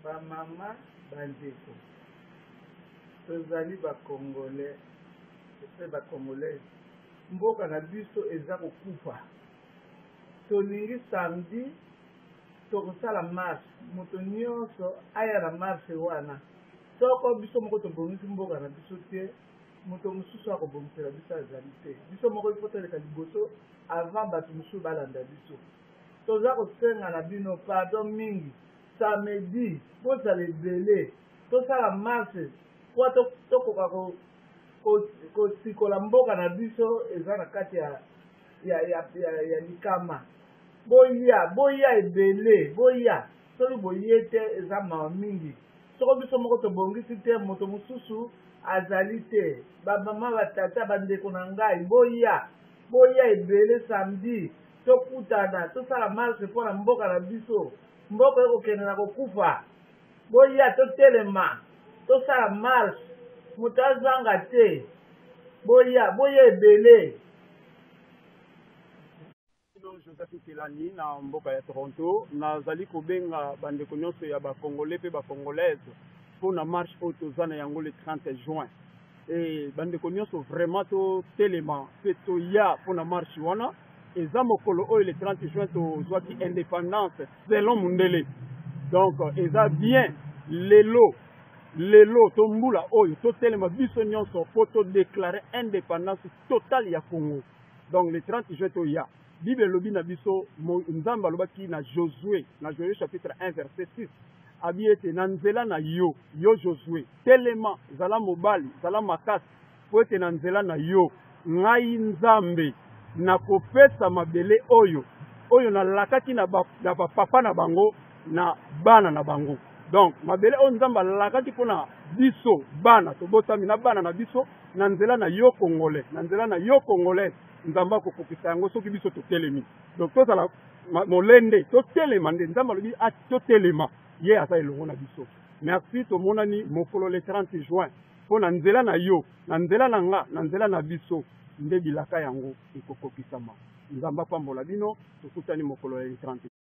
ba mama bandeko tozali ba congolais pe ba congolais mboka na biso eza kokufa tolingi samedi tokosala marche moto nyonso aya na marche wana soko biso moko tobongisi mboka na biso te moto mosusu akobongisela biso azali te biso moko ifotoleka liboso avant bato mosusu balanda biso toza kosenga na bino pardon mingi samedi bozala ebele tosala marche po tokoka kosikola mboka na biso eza na kati ya likama boya ebele boya soki boye te eza mawa mingi soko biso moko tobongisi te moto mosusu azali te bamama batata bandeko na ngai boya ebele samedi tokutana tosala marche mpona mboka na biso mboka ekokende na kokufa boya totelema tosala marche moto azanga te boya ebele. Joseph Kilani na mboka ya Toronto nazali kobenga bandeko nyonso ya bakongolais pe bakongolaise mpona marche oyo tozana yango le 30 juin e bandeko nyonso vraiment totelema mpe toya mpona marche wana eza mokolo oyo le 30 juin tozwaki indépendance selon mundele donc eza bien lelo tombula oyo totelema biso nyonso mpo todéclare indépendance totale ya Congo donc le 30 juin toya Bible lobi na biso nzamba lobaki na Josué chapitre 1 verset 6 abi ete na nzela na yo Josué telema zala mobali zala makasi po ete na nzela na yo ngai nzambe na kopesa mabele oyo nalakaki na papa na bango na bana na bango donc mabele oyo nzamba lalakaki mpona biso bana tobotami na bana na biso na nzela na yo congolais na nzela na yo congolais nzamba kokokisa yango soki biso totelemi donc tozala molende totelema nde nzamba lobi totelema ye aza elongo na biso merci tomonani mokolo le 30 juin mpo na nzela na yo na nzela na nga na nzela na biso nde bilaka yango ekokokisama nzamba pambola bino tokutani mokolo le 30